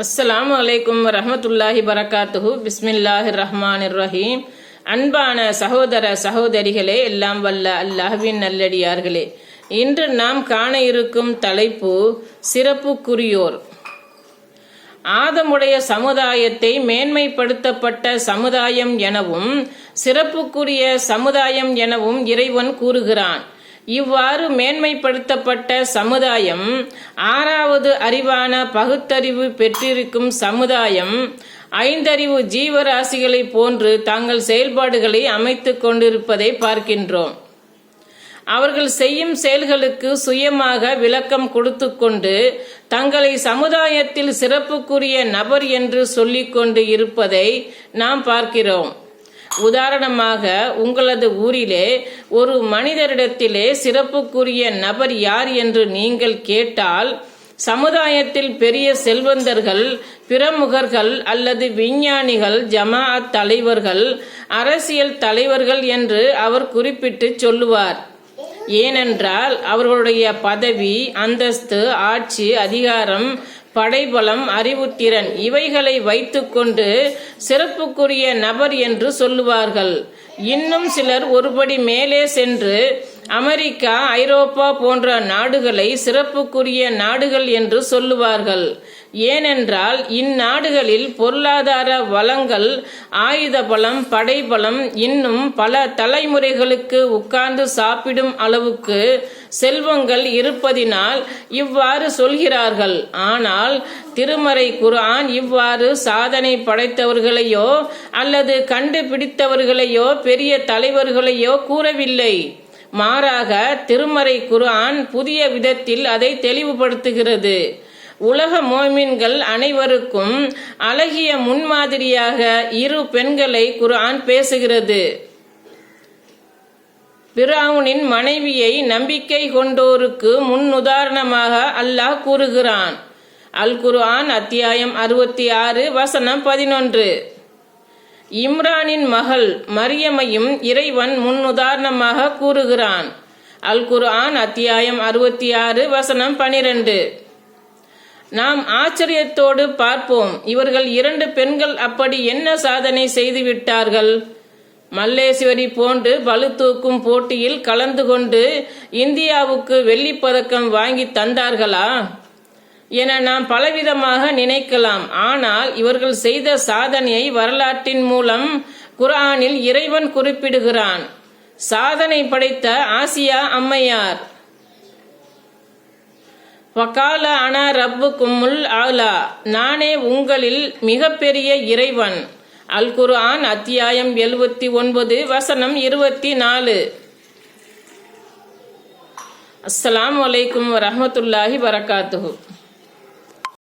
அஸ்ஸலாமு அலைக்கும் வரஹ்மத்துல்லாஹி பரகாத்துஹு. பிஸ்மில்லாஹிர் ரஹ்மானிர் ரஹீம். அன்பான சகோதர சகோதரிகளே, எல்லாம் வல்ல அல்லாஹ்வின் நல்லடியார்களே, இன்று நாம் காண இருக்கும் தலைப்பு சிறப்புக்குரியோர். ஆதமுடைய சமுதாயத்தை மேன்மைப்படுத்தப்பட்ட சமுதாயம் எனவும் சிறப்புக்குரிய சமுதாயம் எனவும் இறைவன் கூறுகிறான். இவ்வாறு மேன்மைப்படுத்தப்பட்ட சமுதாயம் ஆறாவது அறிவான பகுத்தறிவு பெற்றிருக்கும் சமுதாயம் ஐந்தறிவு ஜீவராசிகளை போன்று தங்கள் செயல்பாடுகளை அமைத்துக் கொண்டிருப்பதை பார்க்கின்றோம். அவர்கள் செய்யும் செயல்களுக்கு சுயமாக விளக்கம் கொடுத்து கொண்டு தங்களை சமுதாயத்தில் சிறப்புக்குரிய நபர் என்று சொல்லிக்கொண்டு இருப்பதை நாம் பார்க்கிறோம். உதாரணமாக, உங்களது ஊரிலே ஒரு மனிதரிடத்திலே சிறப்புக்குரிய நபர் யார் என்று நீங்கள் கேட்டால், சமுதாயத்தில் பெரிய செல்வந்தர்கள், பிரமுகர்கள் அல்லது விஞ்ஞானிகள், ஜமாஅத் தலைவர்கள், அரசியல் தலைவர்கள் என்று அவர் குறிப்பிட்டு சொல்லுவார். ஏனென்றால் அவர்களுடைய பதவி, அந்தஸ்து, ஆட்சி, அதிகாரம், படைபலம், அறிவுத்திறன் இவைகளை வைத்துக்கொண்டு சிறப்புக்குரிய நபர் என்று சொல்லுவார்கள். இன்னும் சிலர் ஒருபடி மேலே சென்று அமெரிக்கா, ஐரோப்பா போன்ற நாடுகளை சிறப்புக்குரிய நாடுகள் என்று சொல்லுவார்கள். ஏனென்றால் இந்நாடுகளில் பொருளாதார வளங்கள், ஆயுத பலம், படைபலம் இன்னும் பல தலைமுறைகளுக்கு உட்கார்ந்து சாப்பிடும் அளவுக்கு செல்வங்கள் இருப்பதினால் இவ்வாறு சொல்கிறார்கள். ஆனால் திருமறை குர்ஆன் இவ்வாறு சாதனை படைத்தவர்களையோ அல்லது கண்டுபிடித்தவர்களையோ பெரிய தலைவர்களையோ கூறவில்லை. மாறாக திருமறை குர்ஆன் புதிய விதத்தில் அதை தெளிவுபடுத்துகிறது. உலக மோமின்கள் அனைவருக்கும் அழகிய முன்மாதிரியாக இரு பெண்களை குர்ஆன் பேசுகிறது. பிர்அவுனின் மனைவியை நம்பிக்கை கொண்டோருக்கு முன்னுதாரணமாக அல்லாஹ் கூறுகிறான். அல் குர்ஆன் அத்தியாயம் 66 வசனம் 11. இம்ரானின் மகள் மரியமையும் இறைவன் முன்னுதாரணமாக கூறுகிறான். அல் குர்ஆன் அத்தியாயம் 66 வசனம் 12. நாம் ஆச்சரியத்தோடு பார்ப்போம், இவர்கள் இரண்டு பெண்கள் அப்படி என்ன சாதனை செய்து விட்டார்கள்? மல்லேஸ்வரி போன்று பளு தூக்கும் போட்டியில் கலந்து கொண்டு இந்தியாவுக்கு வெள்ளிப்பதக்கம் வாங்கி தந்தார்களா என நாம் பலவிதமாக நினைக்கலாம். ஆனால் இவர்கள் செய்த சாதனையை வரலாற்றின் மூலம் குர்ஆனில் இறைவன் குறிப்பிடுகிறான். சாதனை படைத்த ஆசியா அம்மையார், வகால அனா ரப்புக்குமுல் ஆலா, நானே உங்களில் மிகப்பெரிய இறைவன். அல் குர்ஆன் அத்தியாயம் 79 வசனம் 24. அஸ்ஸலாமு அலைக்கும் வரஹ்மத்துல்லாஹி பரகாத்துஹு.